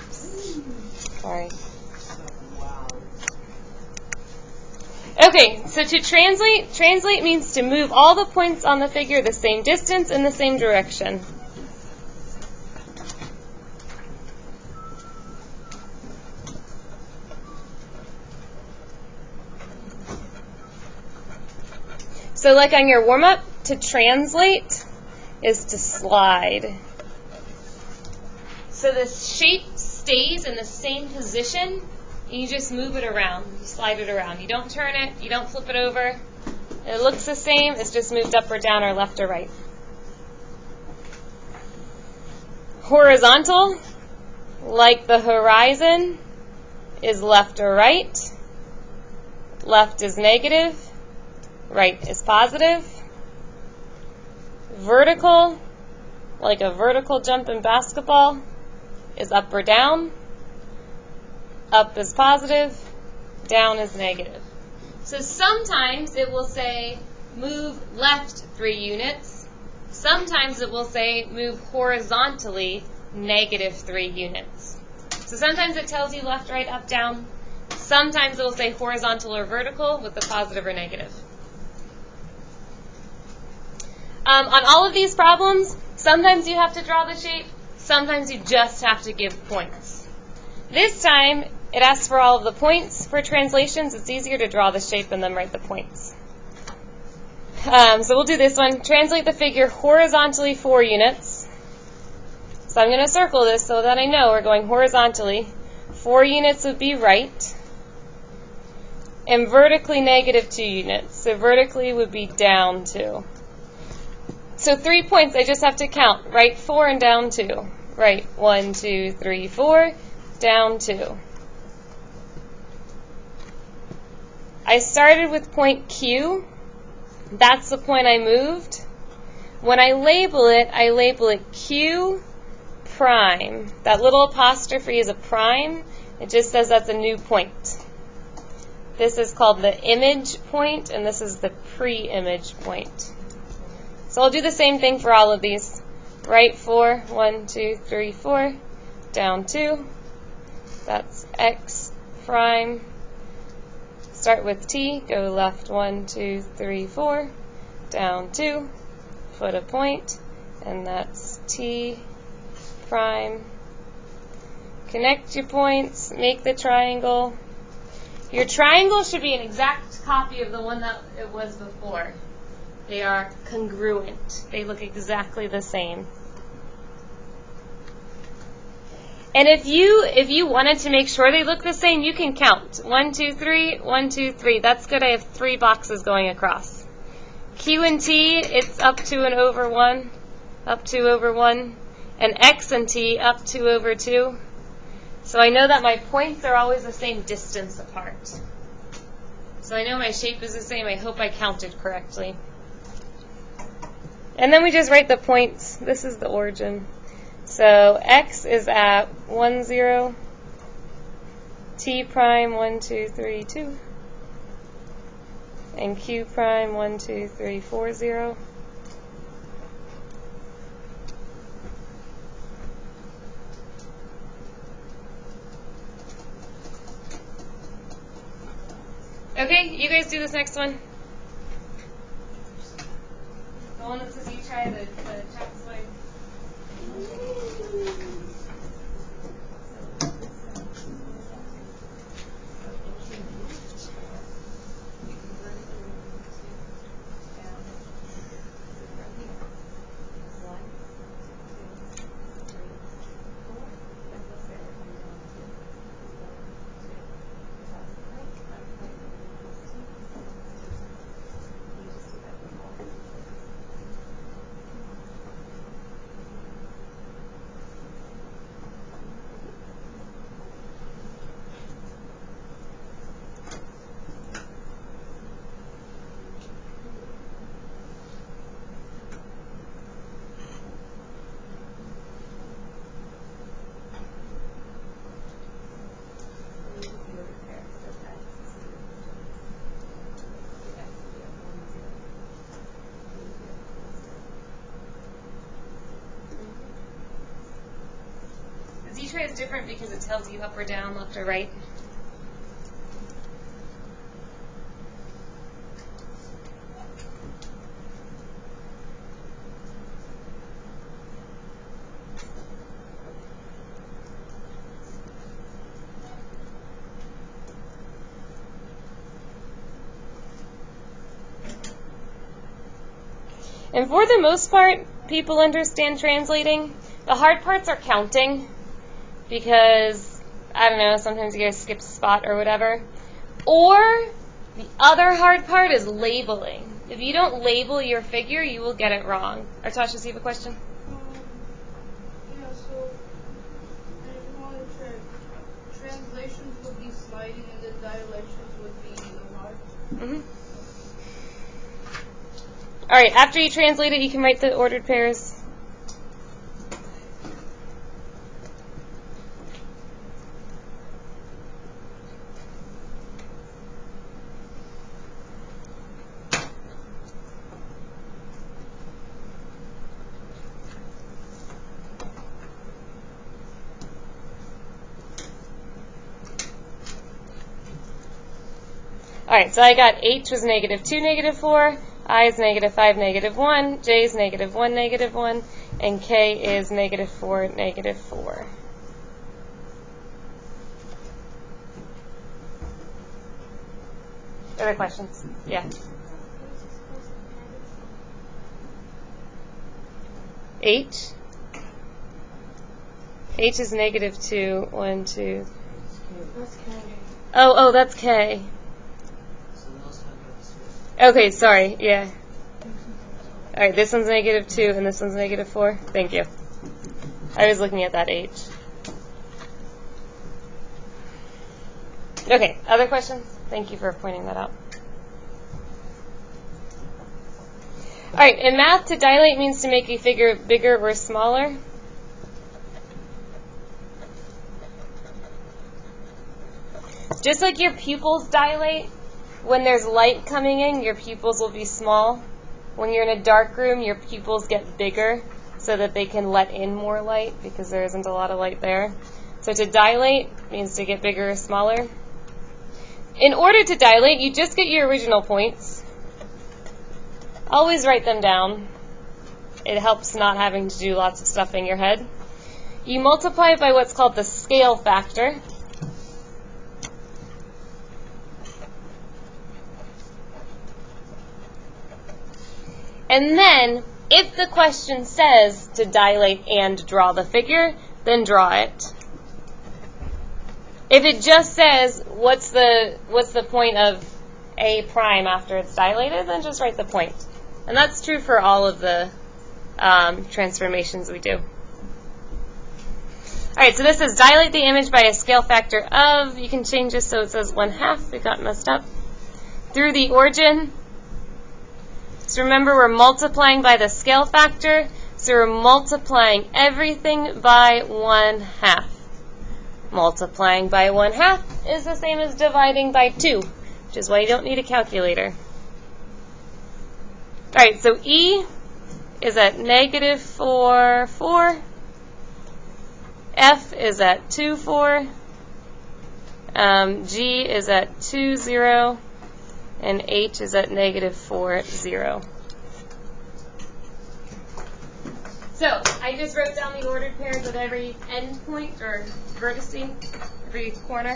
Oops. Sorry. Okay, so to translate means to move all the points on the figure the same distance in the same direction. So like on your warm-up, to translate is to slide. So the shape stays in the same position, and you just move it around. You slide it around. You don't turn it. You don't flip it over. It looks the same. It's just moved up or down or left or right. Horizontal, like the horizon, is left or right. Left is negative. Right is positive. Vertical, like a vertical jump in basketball, is up or down. Up is positive, down is negative. So sometimes it will say move left 3 units. Sometimes it will say move horizontally negative 3 units. So sometimes it tells you left, right, up, down. Sometimes it will say horizontal or vertical with the positive or negative. On all of these problems, sometimes you have to draw the shape, sometimes you just have to give points. This time, it asks for all of the points. For translations, it's easier to draw the shape and then write the points. So we'll do this one. Translate the figure horizontally 4 units. So I'm going to circle this so that I know we're going horizontally. 4 units would be right. And vertically negative 2 units. So vertically would be down 2. So 3 points, I just have to count. Right 4 and down 2. Right 1, 2, 3, 4, down 2. I started with point Q. That's the point I moved. When I label it Q prime. That little apostrophe is a prime. It just says that's a new point. This is called the image point, and this is the pre-image point. So I'll do the same thing for all of these. Right 4, 1, 2, 3, 4, down 2. That's X prime. Start with T, go left 1, 2, 3, 4, down 2, put a point, and that's T prime. Connect your points, make the triangle. Your triangle should be an exact copy of the one that it was before. They are congruent. They look exactly the same. And if you wanted to make sure they look the same, you can count. 1, 2, 3, 1, 2, 3. That's good. I have 3 boxes going across. Q and T, it's up 2 and over 1, up 2 over 1. And X and T, up 2 over 2. So I know that my points are always the same distance apart. So I know my shape is the same. I hope I counted correctly. And then we just write the points. This is the origin. So X is at 1, 0, T prime 1, 2, 3, 2, and Q prime 1, 2, 3, 4, 0. Okay, you guys do this next one. The one that says you try the chop swing. tray is different because it tells you up or down, left or right. And for the most part, people understand translating. The hard parts are counting because, I don't know, sometimes you guys skip a spot or whatever. Or the other hard part is labeling. If you don't label your figure, you will get it wrong. Artasha, do you have a question? Yeah, so I wanted to translations would be sliding and the dilations would be the hard. Mm-hmm. All right, after you translate it, you can write the ordered pairs. All right, so I got H was -2, -4, I is -5, -1, J is -1, -1, and K is -4, -4. Other questions? Yeah. H is -2, 1, 2. That's K. Oh, that's K. Okay, sorry, yeah. All right, this one's -2 and this one's -4. Thank you. I was looking at that H. Okay, other questions? Thank you for pointing that out. All right, in math, to dilate means to make a figure bigger or smaller. Just like your pupils dilate, when there's light coming in, your pupils will be small. When you're in a dark room, your pupils get bigger so that they can let in more light because there isn't a lot of light there. So to dilate means to get bigger or smaller. In order to dilate, you just get your original points. Always write them down. It helps not having to do lots of stuff in your head. You multiply by what's called the scale factor. And then, if the question says to dilate and draw the figure, then draw it. If it just says, what's the point of A prime after it's dilated, then just write the point. And that's true for all of the transformations we do. All right, so this is dilate the image by a scale factor of, you can change this so it says 1/2, it got messed up, through the origin. So remember, we're multiplying by the scale factor, so we're multiplying everything by 1/2. Multiplying by 1/2 is the same as dividing by 2, which is why you don't need a calculator. All right, so E is at -4, 4. F is at 2, 4. G is at 2, 0. And H is at -4, 0. So I just wrote down the ordered pairs at every end point or vertex, every corner.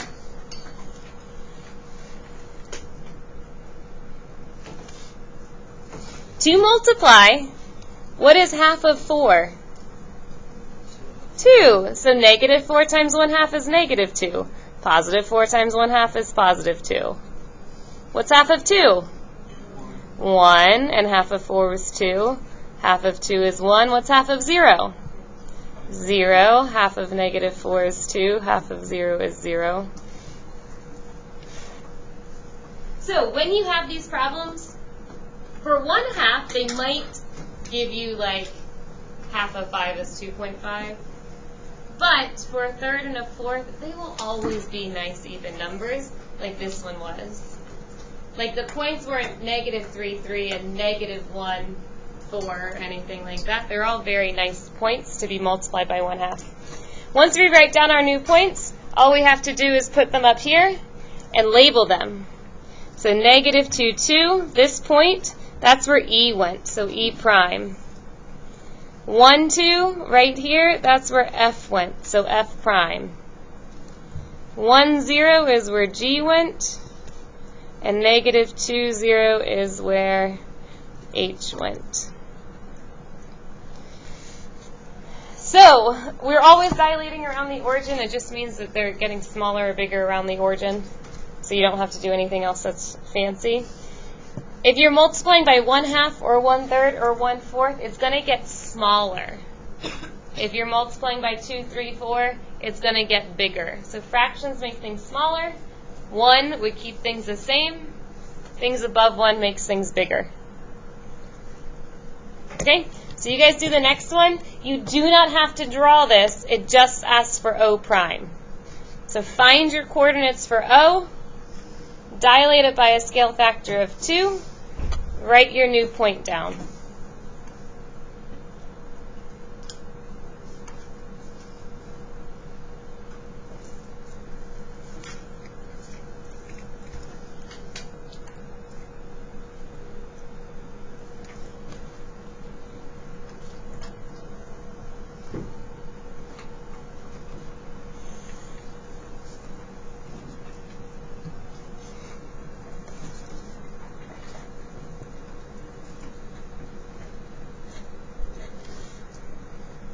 To multiply, what is half of 4? 2. So -4 times 1/2 is -2. Positive 4 times 1/2 is +2. What's half of 2? 1, and half of 4 was 2. Half of 2 is 1. What's half of 0? 0. Half of -4 is 2. Half of 0 is 0. So when you have these problems, for 1/2, they might give you like half of 5 is 2.5. But for a third and a fourth, they will always be nice even numbers, like this one was. Like the points weren't -3, 3 and -1, 4 or anything like that. They're all very nice points to be multiplied by 1/2. Once we write down our new points, all we have to do is put them up here and label them. So negative 2, 2, this point, that's where E went, so E prime. 1, 2, right here, that's where F went, so F prime. 1, 0 is where G went, and negative 2, 0 is where H went. So, we're always dilating around the origin. It just means that they're getting smaller or bigger around the origin, so you don't have to do anything else that's fancy. If you're multiplying by 1/2 or 1/3 or 1/4, it's going to get smaller. If you're multiplying by 2, 3, 4, it's going to get bigger. So fractions make things smaller. 1 would keep things the same. Things above 1 makes things bigger. Okay? So you guys do the next one. You do not have to draw this. It just asks for O prime. So find your coordinates for O. Dilate it by a scale factor of 2. Write your new point down.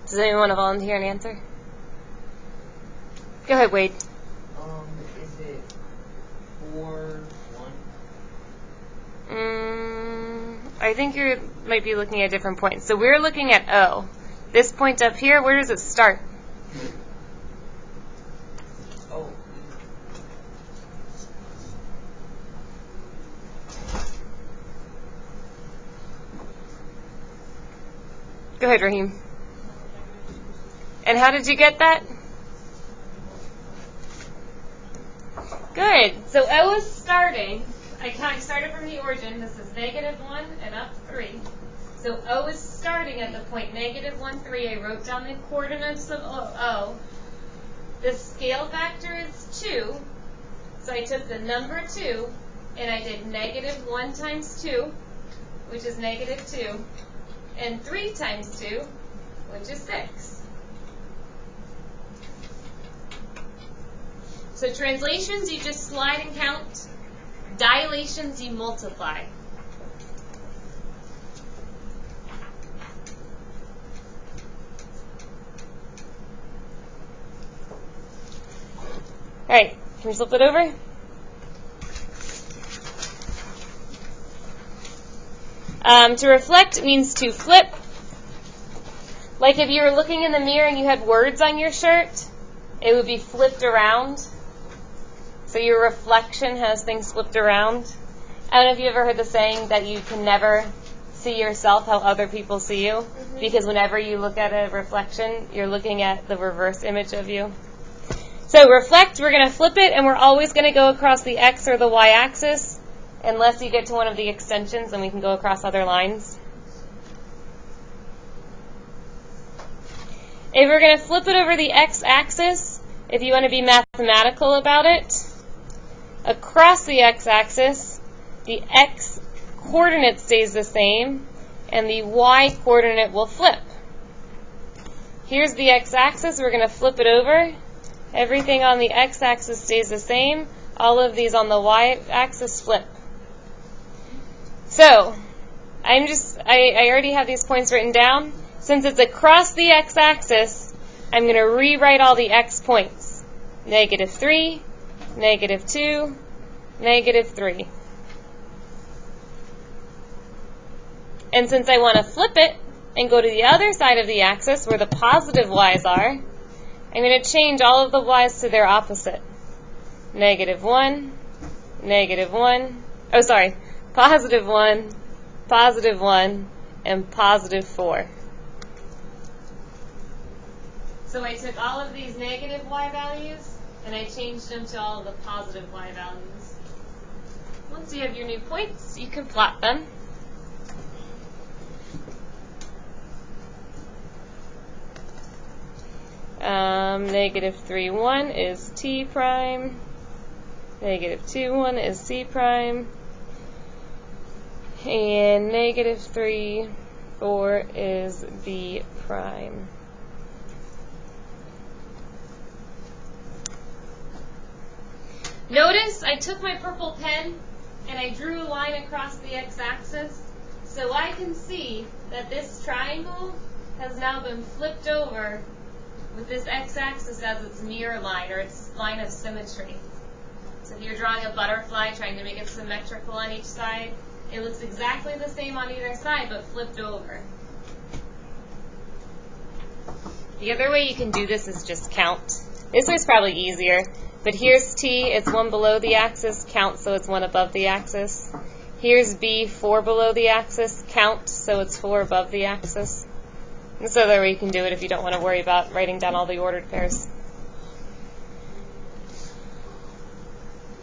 Does anyone want to volunteer an answer? Go ahead, Wade. Is it 4, 1? I think you might be looking at different points. So we're looking at O. This point up here, where does it start? Oh. Go ahead, Raheem. And how did you get that? Good. So O is starting. I started from the origin. This is negative 1 and up 3. So O is starting at the point negative 1, 3. I wrote down the coordinates of O. The scale factor is 2. So I took the number 2 and I did negative 1 times 2, which is negative 2, and 3 times 2, which is 6. So translations, you just slide and count. Dilations, you multiply. All right, can we flip it over? To reflect means to flip. Like if you were looking in the mirror and you had words on your shirt, it would be flipped around. So your reflection has things flipped around. I don't know if you ever heard the saying that you can never see yourself how other people see you, because whenever you look at a reflection, you're looking at the reverse image of you. So reflect, we're going to flip it, and we're always going to go across the x or the y axis, unless you get to one of the extensions, and we can go across other lines. If we're going to flip it over the x-axis, if you want to be mathematical about it, across the x-axis, the x-coordinate stays the same, and the y-coordinate will flip. Here's the x-axis. We're going to flip it over. Everything on the x-axis stays the same. All of these on the y-axis flip. So, I already have these points written down. Since it's across the x-axis, I'm going to rewrite all the x points. Negative 3, negative 2, negative 3. And since I want to flip it and go to the other side of the axis where the positive y's are, I'm going to change all of the y's to their opposite. Negative 1, negative 1, oh sorry, positive 1, and positive 4. So I took all of these negative y values and I changed them to all of the positive y values. Once you have your new points, you can plot them. Negative 3, 1 is t prime. Negative 2, 1 is c prime. And negative 3, 4 is b prime. Notice I took my purple pen and I drew a line across the x-axis, so I can see that this triangle has now been flipped over with this x-axis as its mirror line, or its line of symmetry. So if you're drawing a butterfly trying to make it symmetrical on each side, it looks exactly the same on either side but flipped over. The other way you can do this is just count. This one's probably easier. But here's t, it's 1 below the axis, count, so it's 1 above the axis. Here's b, 4 below the axis, count, so it's 4 above the axis. This other way you can do it if you don't want to worry about writing down all the ordered pairs.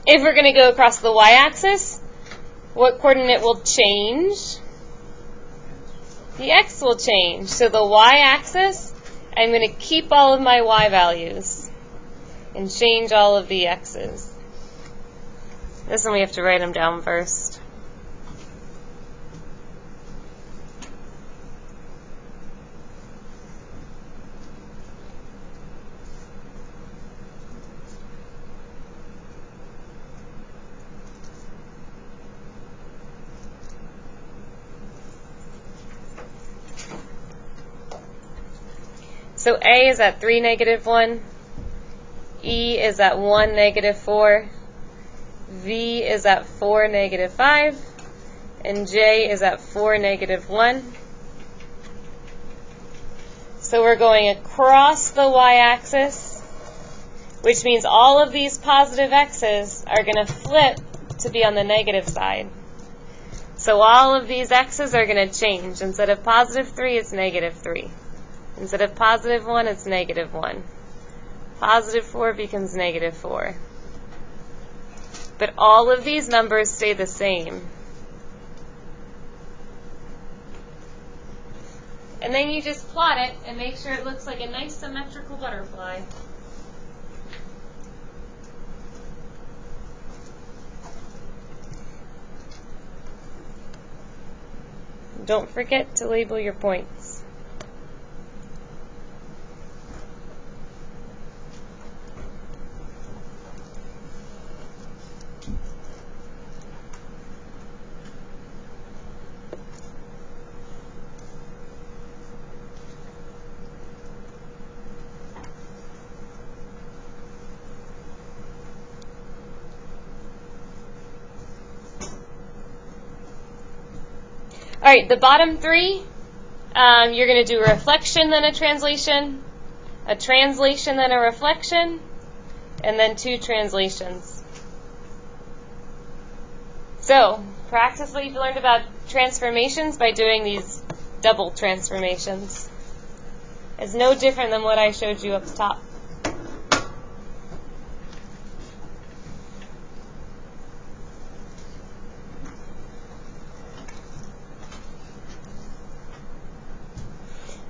If we're going to go across the y-axis, what coordinate will change? The x will change. So the y-axis, I'm going to keep all of my y values and change all of the x's. This one we have to write them down first. So A is at 3, negative 1. E is at 1, negative 4. V is at 4, negative 5. And J is at 4, negative 1. So we're going across the y-axis, which means all of these positive x's are going to flip to be on the negative side. So all of these x's are going to change. Instead of positive 3, it's negative 3. Instead of positive 1, it's negative 1. Positive 4 becomes negative 4. But all of these numbers stay the same. And then you just plot it and make sure it looks like a nice symmetrical butterfly. Don't forget to label your points. All right, the bottom three, you're going to do a reflection, then a translation, then a reflection, and then 2 translations. So, practice what you've learned about transformations by doing these double transformations. It's no different than what I showed you up top.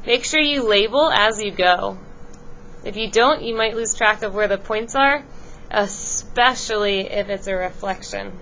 Make sure you label as you go. If you don't, you might lose track of where the points are, especially if it's a reflection.